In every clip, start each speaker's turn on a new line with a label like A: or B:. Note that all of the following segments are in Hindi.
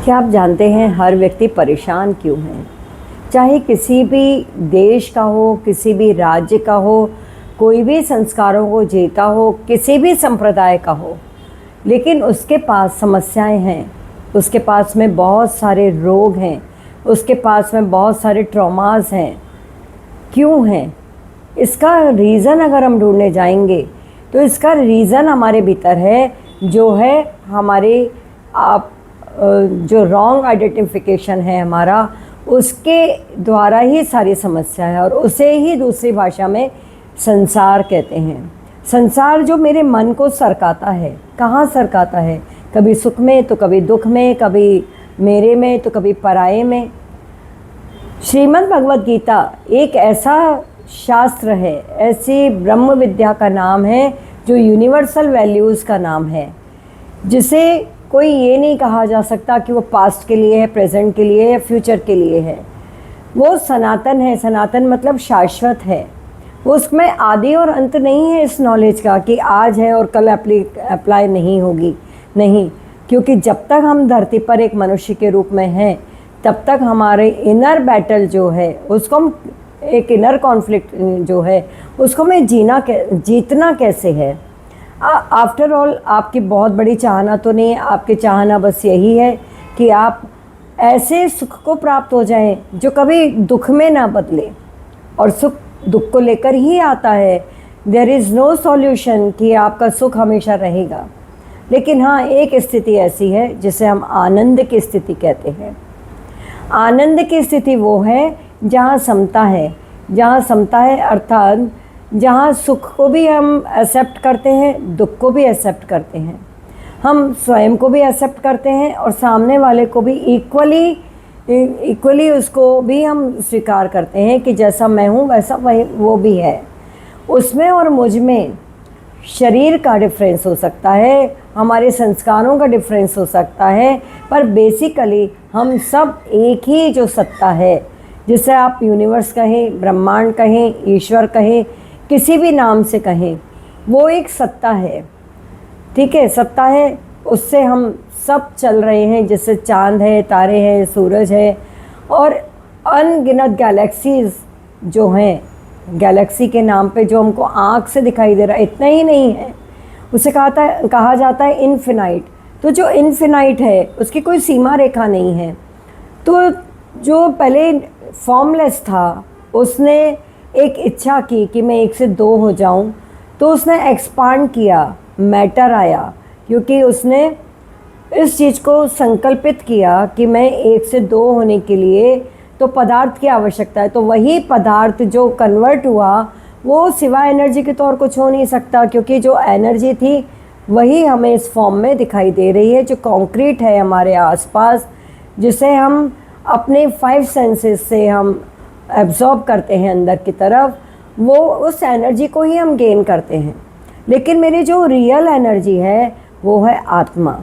A: क्या आप जानते हैं हर व्यक्ति परेशान क्यों है? चाहे किसी भी देश का हो, किसी भी राज्य का हो, कोई भी संस्कारों को जीता हो, किसी भी संप्रदाय का हो, लेकिन उसके पास समस्याएं हैं, उसके पास में बहुत सारे रोग हैं, उसके पास में बहुत सारे ट्रॉमास हैं। क्यों हैं? इसका रीज़न अगर हम ढूंढने जाएंगे तो इसका रीज़न हमारे भीतर है, जो है हमारे जो रॉन्ग आइडेंटिफिकेशन है हमारा, उसके द्वारा ही सारी समस्या है और उसे ही दूसरी भाषा में संसार कहते हैं। संसार जो मेरे मन को सरकाता है, कहाँ सरकाता है? कभी सुख में तो कभी दुख में, कभी मेरे में तो कभी पराये में। श्रीमद् भगवद गीता एक ऐसा शास्त्र है, ऐसी ब्रह्म विद्या का नाम है जो यूनिवर्सल वैल्यूज़ का नाम है, जिसे कोई ये नहीं कहा जा सकता कि वो पास्ट के लिए है, प्रेजेंट के लिए है या फ्यूचर के लिए है। वो सनातन है। सनातन मतलब शाश्वत है। वो उसमें आदि और अंत नहीं है इस नॉलेज का कि आज है और कल अप्लाई नहीं होगी। नहीं, क्योंकि जब तक हम धरती पर एक मनुष्य के रूप में हैं, तब तक हमारे इनर बैटल जो है, उसको हम एक इनर कॉन्फ्लिक्ट जो है, उसको हमें जीतना कैसे है। आफ्टर ऑल आपकी बहुत बड़ी चाहना तो नहीं है, आपकी चाहना बस यही है कि आप ऐसे सुख को प्राप्त हो जाएं जो कभी दुख में ना बदले, और सुख दुख को लेकर ही आता है। देयर इज़ नो सॉल्यूशन कि आपका सुख हमेशा रहेगा। लेकिन हाँ, एक स्थिति ऐसी है जिसे हम आनंद की स्थिति कहते हैं। आनंद की स्थिति वो है जहाँ समता है। जहाँ समता है अर्थात जहाँ सुख को भी हम एक्सेप्ट करते हैं, दुख को भी एक्सेप्ट करते हैं, हम स्वयं को भी एक्सेप्ट करते हैं और सामने वाले को भी इक्वली उसको भी हम स्वीकार करते हैं कि जैसा मैं हूँ वैसा वो भी है। उसमें और मुझ में शरीर का डिफरेंस हो सकता है, हमारे संस्कारों का डिफरेंस हो सकता है, पर बेसिकली हम सब एक ही जो सत्ता है, जिसे आप यूनिवर्स कहें, ब्रह्मांड कहें, ईश्वर कहें, किसी भी नाम से कहें, वो एक सत्ता है। ठीक है, सत्ता है, उससे हम सब चल रहे हैं। जैसे चांद है, तारे हैं, सूरज है और अनगिनत गैलेक्सीज जो हैं, गैलेक्सी के नाम पे जो हमको आँख से दिखाई दे रहा है, इतना ही नहीं है, उसे कहा जाता है इन्फिनाइट। तो जो इन्फिनाइट है उसकी कोई सीमा रेखा नहीं है। तो जो पहले फॉर्मलेस था, उसने एक इच्छा की कि मैं 1 से 2 हो जाऊं, तो उसने एक्सपांड किया, मैटर आया, क्योंकि उसने इस चीज़ को संकल्पित किया कि मैं 1 से 2 होने के लिए तो पदार्थ की आवश्यकता है। तो वही पदार्थ जो कन्वर्ट हुआ वो सिवाय एनर्जी के तो और कुछ हो नहीं सकता, क्योंकि जो एनर्जी थी वही हमें इस फॉर्म में दिखाई दे रही है, जो कंक्रीट है हमारे आसपास, जिसे हम अपने 5 सेंसेस से हम एब्जॉर्ब करते हैं अंदर की तरफ, वो उस एनर्जी को ही हम गेन करते हैं। लेकिन मेरी जो रियल एनर्जी है वो है आत्मा।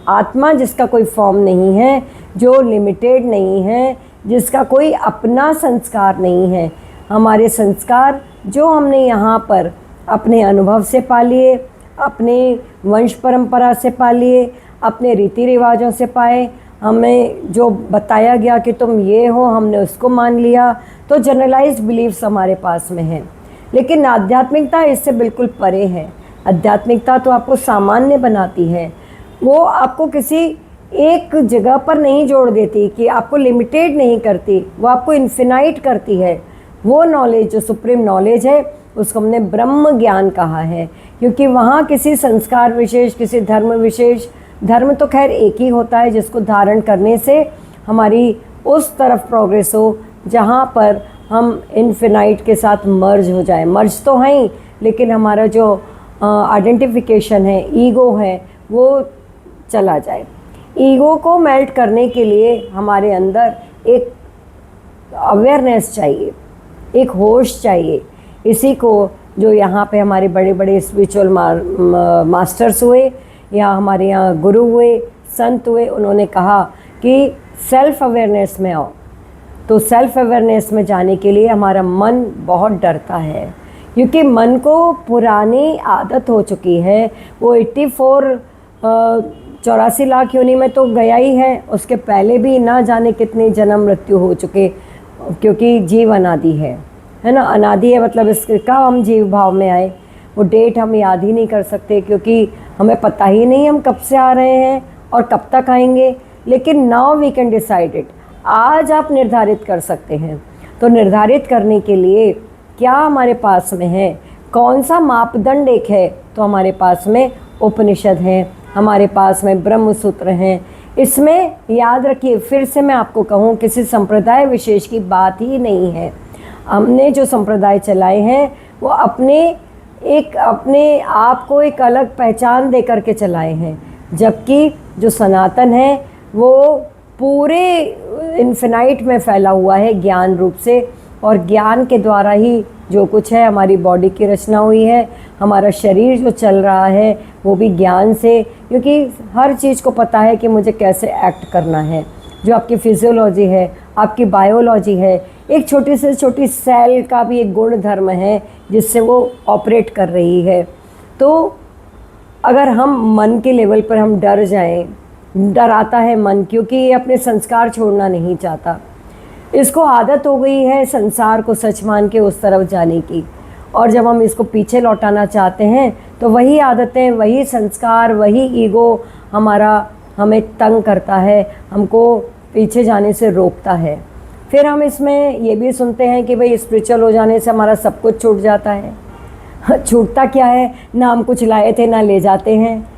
A: आत्मा जिसका कोई फॉर्म नहीं है, जो लिमिटेड नहीं है, जिसका कोई अपना संस्कार नहीं है। हमारे संस्कार जो हमने यहाँ पर अपने अनुभव से पा लिए, अपने वंश परंपरा से पा लिए, अपने रीति रिवाजों से पाए, हमें जो बताया गया कि तुम ये हो, हमने उसको मान लिया, तो जनरलाइज्ड बिलीफ्स हमारे पास में हैं। लेकिन आध्यात्मिकता इससे बिल्कुल परे है। आध्यात्मिकता तो आपको सामान्य बनाती है, वो आपको किसी एक जगह पर नहीं जोड़ देती, कि आपको लिमिटेड नहीं करती, वो आपको इन्फिनाइट करती है। वो नॉलेज जो सुप्रीम नॉलेज है उसको हमने ब्रह्म ज्ञान कहा है, क्योंकि वहाँ किसी संस्कार विशेष, किसी धर्म विशेष, धर्म तो खैर एक ही होता है जिसको धारण करने से हमारी उस तरफ प्रोग्रेस हो जहाँ पर हम इन्फिनाइट के साथ मर्ज हो जाए। मर्ज तो हैं ही, लेकिन हमारा जो आइडेंटिफिकेशन है, ईगो है, वो चला जाए। ईगो को मेल्ट करने के लिए हमारे अंदर एक अवेयरनेस चाहिए, एक होश चाहिए। इसी को जो यहाँ पे हमारे बड़े बड़े स्पिरिचुअल मास्टर्स हुए, या हमारे यहाँ गुरु हुए, संत हुए, उन्होंने कहा कि सेल्फ अवेयरनेस में आओ। तो सेल्फ अवेयरनेस में जाने के लिए हमारा मन बहुत डरता है, क्योंकि मन को पुरानी आदत हो चुकी है। वो 84 84 लाख योनि में तो गया ही है, उसके पहले भी ना जाने कितने जन्म मृत्यु हो चुके, क्योंकि जीव अनादि है ना। अनादि है मतलब इसका हम जीव भाव में आए, वो डेट हम याद ही नहीं कर सकते, क्योंकि हमें पता ही नहीं हम कब से आ रहे हैं और कब तक आएंगे। लेकिन now we can decide it, आज आप निर्धारित कर सकते हैं। तो निर्धारित करने के लिए क्या हमारे पास में है, कौन सा मापदंड एक है, तो हमारे पास में उपनिषद हैं, हमारे पास में ब्रह्म सूत्र हैं। इसमें याद रखिए, फिर से मैं आपको कहूँ, किसी संप्रदाय विशेष की बात ही नहीं है। हमने जो संप्रदाय चलाए हैं वो अपने आप को एक अलग पहचान दे करके चलाए हैं, जबकि जो सनातन है वो पूरे इन्फिनाइट में फैला हुआ है ज्ञान रूप से, और ज्ञान के द्वारा ही जो कुछ है, हमारी बॉडी की रचना हुई है, हमारा शरीर जो चल रहा है वो भी ज्ञान से, क्योंकि हर चीज़ को पता है कि मुझे कैसे एक्ट करना है। जो आपकी फिजियोलॉजी है, आपकी बायोलॉजी है, एक छोटी से छोटी सेल का भी एक गुण धर्म है जिससे वो ऑपरेट कर रही है। तो अगर हम मन के लेवल पर हम डर जाएं, डराता है मन, क्योंकि ये अपने संस्कार छोड़ना नहीं चाहता, इसको आदत हो गई है संसार को सच मान के उस तरफ जाने की, और जब हम इसको पीछे लौटाना चाहते हैं तो वही आदतें, वही संस्कार, वही ईगो हमें तंग करता है, हमको पीछे जाने से रोकता है। फिर हम इसमें ये भी सुनते हैं कि भाई स्पिरिचुअल हो जाने से हमारा सब कुछ छूट जाता है। छूटता क्या है, ना हम कुछ लाए थे ना ले जाते हैं,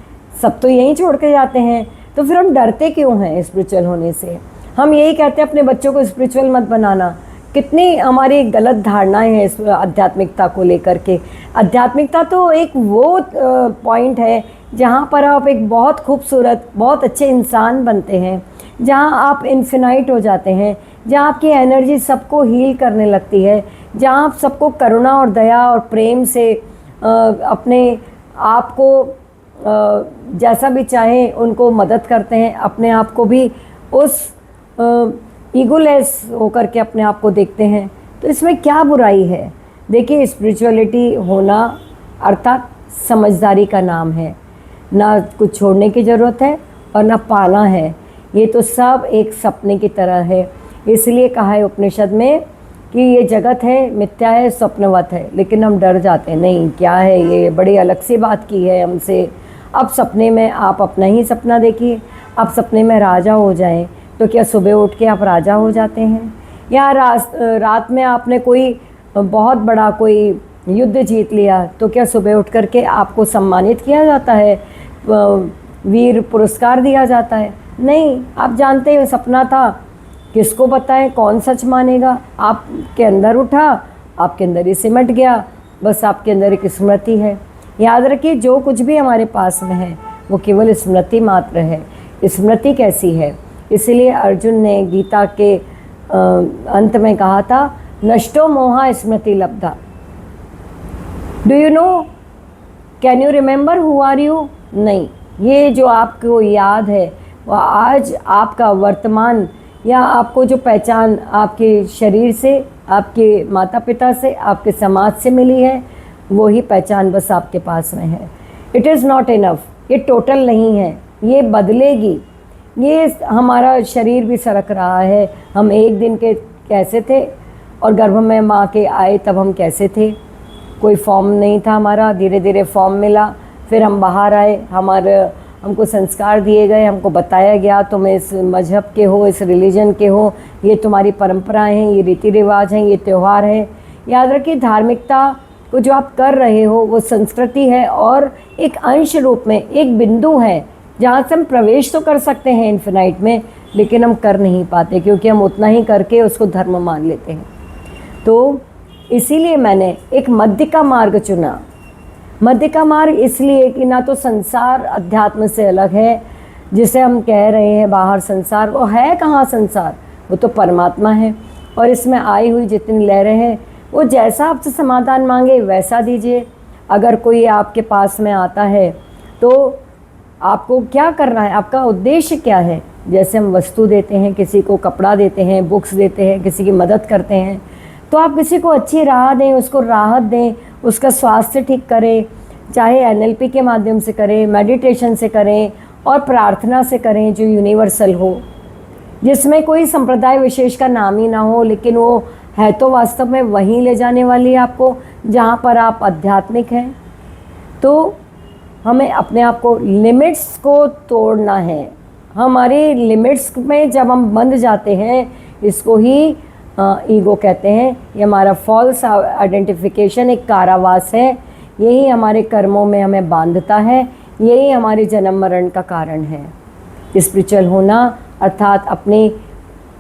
A: सब तो यहीं छोड़ के जाते हैं। तो फिर हम डरते क्यों हैं स्पिरिचुअल होने से? हम यही कहते हैं अपने बच्चों को स्पिरिचुअल मत बनाना। कितनी हमारी गलत धारणाएं हैं इस आध्यात्मिकता को लेकर के। आध्यात्मिकता तो एक वो पॉइंट है जहाँ पर आप एक बहुत खूबसूरत, बहुत अच्छे इंसान बनते हैं, जहाँ आप इन्फिनाइट हो जाते हैं, जहाँ आपकी एनर्जी सबको हील करने लगती है, जहाँ आप सबको करुणा और दया और प्रेम से अपने आप को जैसा भी चाहें उनको मदद करते हैं, अपने आप को भी उस ईगोलेस होकर के अपने आप को देखते हैं। तो इसमें क्या बुराई है? देखिए, स्पिरिचुअलिटी होना अर्थात समझदारी का नाम है, ना कुछ छोड़ने की ज़रूरत है और ना पाना है। ये तो सब एक सपने की तरह है। इसलिए कहा है उपनिषद में कि ये जगत है, मिथ्या है, स्वप्नवत है, लेकिन हम डर जाते हैं, नहीं क्या है ये, बड़ी अलग सी बात की है हमसे। अब सपने में आप अपना ही सपना देखिए, आप सपने में राजा हो जाएं, तो क्या सुबह उठ के आप राजा हो जाते हैं? या रात में आपने कोई बहुत बड़ा कोई युद्ध जीत लिया, तो क्या सुबह उठ कर के आपको सम्मानित किया जाता है, वीर पुरस्कार दिया जाता है? नहीं, आप जानते हैं सपना था, किसको बताएं, कौन सच मानेगा? आपके अंदर उठा, आपके अंदर ही सिमट गया, बस आपके अंदर एक स्मृति है। याद रखिए, जो कुछ भी हमारे पास में है वो केवल स्मृति मात्र है। स्मृति कैसी है? इसलिए अर्जुन ने गीता के अंत में कहा था, नष्टो मोहा स्मृति लब्धा। Do you know, can you remember who are you? नहीं, ये जो आपको याद है वह आज आपका वर्तमान, या आपको जो पहचान आपके शरीर से, आपके माता पिता से, आपके समाज से मिली है, वही पहचान बस आपके पास में है। इट इज़ नॉट इनफ, ये टोटल नहीं है, ये बदलेगी। ये हमारा शरीर भी सरक रहा है। हम एक दिन के कैसे थे और गर्भ में माँ के आए तब हम कैसे थे? कोई फॉर्म नहीं था हमारा, धीरे धीरे फॉर्म मिला, फिर हम बाहर आए, हमको संस्कार दिए गए, हमको बताया गया तुम इस मजहब के हो, इस रिलीजन के हो, ये तुम्हारी परंपराएं हैं, ये रीति रिवाज हैं, ये त्यौहार हैं। याद रखिए, धार्मिकता को जो आप कर रहे हो वो संस्कृति है और एक अंश रूप में एक बिंदु है जहाँ से हम प्रवेश तो कर सकते हैं इन्फिनाइट में, लेकिन हम कर नहीं पाते क्योंकि हम उतना ही करके उसको धर्म मान लेते हैं। तो इसीलिए मैंने एक मध्य का मार्ग चुना। मध्य का मार्ग इसलिए कि ना तो संसार अध्यात्म से अलग है, जिसे हम कह रहे हैं बाहर संसार, वो है कहाँ संसार, वो तो परमात्मा है। और इसमें आई हुई जितनी लहरें हैं, वो जैसा आपसे समाधान मांगे वैसा दीजिए। अगर कोई आपके पास में आता है तो आपको क्या करना है, आपका उद्देश्य क्या है? जैसे हम वस्तु देते हैं, किसी को कपड़ा देते हैं, बुक्स देते हैं, किसी की मदद करते हैं, तो आप किसी को अच्छी राह दें, उसको राहत दें, उसका स्वास्थ्य ठीक करें, चाहे NLP के माध्यम से करें, मेडिटेशन से करें, और प्रार्थना से करें जो यूनिवर्सल हो, जिसमें कोई संप्रदाय विशेष का नाम ही ना हो, लेकिन वो है तो वास्तव में वहीं ले जाने वाली है आपको जहाँ पर आप आध्यात्मिक हैं। तो हमें अपने आप को, लिमिट्स को तोड़ना है। हमारी लिमिट्स में जब हम बंध जाते हैं, इसको ही ईगो कहते हैं। ये हमारा फॉल्स आइडेंटिफिकेशन एक कारावास है। यही हमारे कर्मों में हमें बांधता है, यही हमारे जन्म मरण का कारण है। स्पिरिचुअल होना अर्थात अपनी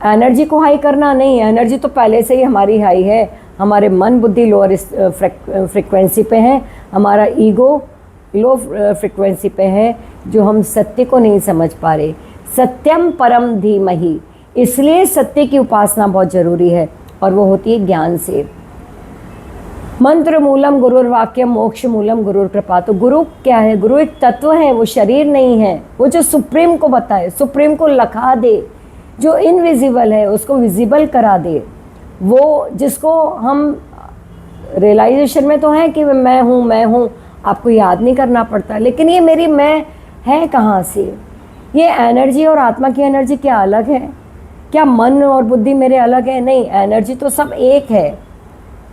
A: एनर्जी को हाई करना नहीं, एनर्जी तो पहले से ही हमारी हाई है। हमारे मन बुद्धि लोअर फ्रिक्वेंसी पे है, हमारा ईगो लो फ्रिक्वेंसी पे है, जो हम सत्य को नहीं समझ पा रहे। सत्यम परम धीमहि, इसलिए सत्य की उपासना बहुत ज़रूरी है, और वो होती है ज्ञान से। मंत्र मूलम गुरुर वाक्यम मोक्ष मूलम गुरुर कृपा। तो गुरु क्या है? गुरु एक तत्व है, वो शरीर नहीं है। वो जो सुप्रीम को बताए, सुप्रीम को लखा दे, जो इनविजिबल है उसको विजिबल करा दे, वो जिसको हम रियलाइजेशन में तो है कि मैं हूँ, आपको याद नहीं करना पड़ता, लेकिन ये मेरी मैं है कहाँ से? ये एनर्जी और आत्मा की एनर्जी क्या अलग है? क्या मन और बुद्धि मेरे अलग है? नहीं, एनर्जी तो सब एक है।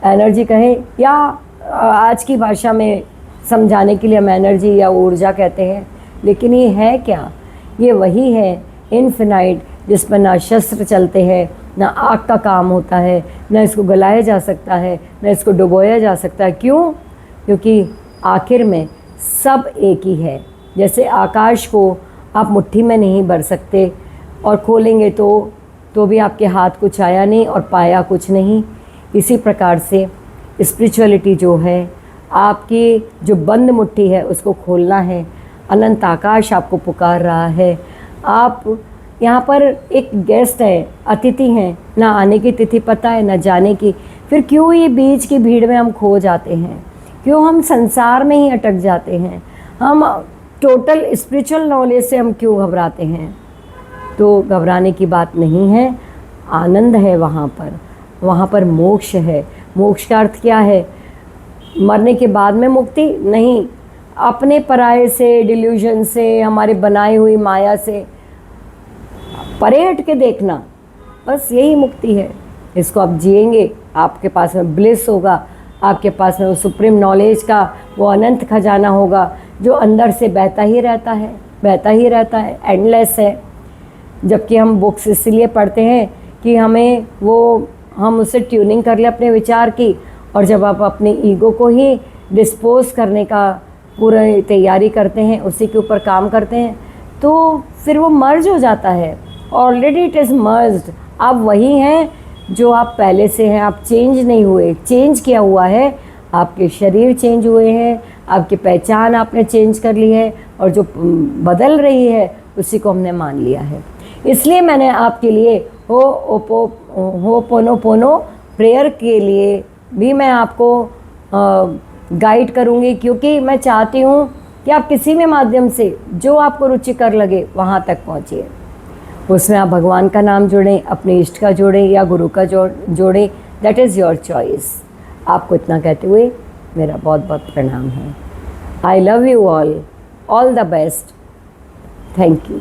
A: एनर्जी कहें या आज की भाषा में समझाने के लिए हम एनर्जी या ऊर्जा कहते हैं, लेकिन ये है क्या? ये वही है इनफिनाइट, जिस पर ना शस्त्र चलते हैं, ना आग का काम होता है, ना इसको गलाया जा सकता है, ना इसको डुबोया जा सकता है। क्यों? क्योंकि आखिर में सब एक ही है। जैसे आकाश को आप मुट्ठी में नहीं भर सकते, और खोलेंगे तो भी आपके हाथ कुछ आया नहीं और पाया कुछ नहीं। इसी प्रकार से स्पिरिचुअलिटी जो है, आपकी जो बंद मुट्ठी है उसको खोलना है। अनंत आकाश आपको पुकार रहा है। आप यहाँ पर एक गेस्ट है, अतिथि हैं, ना आने की तिथि पता है, ना जाने की। फिर क्यों ये बीच की भीड़ में हम खो जाते हैं? क्यों हम संसार में ही अटक जाते हैं? हम टोटल स्पिरिचुअल नॉलेज से हम क्यों घबराते हैं? तो घबराने की बात नहीं है, आनंद है वहाँ पर मोक्ष है। मोक्ष का अर्थ क्या है? मरने के बाद में मुक्ति नहीं, अपने पराये से, डिल्यूजन से, हमारे बनाई हुई माया से परे हट के देखना, बस यही मुक्ति है। इसको आप जिएंगे, आपके पास में ब्लिस होगा, आपके पास में वो सुप्रीम नॉलेज का वो अनंत खजाना होगा, जो अंदर से बहता ही रहता है, एंडलेस है। जबकि हम बुक्स इसलिए पढ़ते हैं कि हम उससे ट्यूनिंग कर ले अपने विचार की, और जब आप अपने ईगो को ही डिस्पोज करने का पूरी तैयारी करते हैं, उसी के ऊपर काम करते हैं, तो फिर वो मर्ज हो जाता है। Already it is merged. आप वही हैं जो आप पहले से हैं, आप चेंज नहीं हुए। चेंज किया हुआ है, आपके शरीर चेंज हुए हैं, आपकी पहचान आपने चेंज कर ली है, और जो बदल रही है उसी को हमने मान लिया है। इसलिए मैंने आपके लिए होपोनोपोनो प्रेयर के लिए भी मैं आपको गाइड करूँगी, क्योंकि मैं चाहती हूँ कि आप किसी भी माध्यम से जो आपको रुचिकर लगे वहाँ तक पहुँचिए। उसमें आप भगवान का नाम जोड़ें, अपने इष्ट का जोड़ें या गुरु का जोड़ें, दैट इज़ योर चॉइस। आपको इतना कहते हुए मेरा बहुत बहुत प्रणाम है। I love you all the best. Thank you.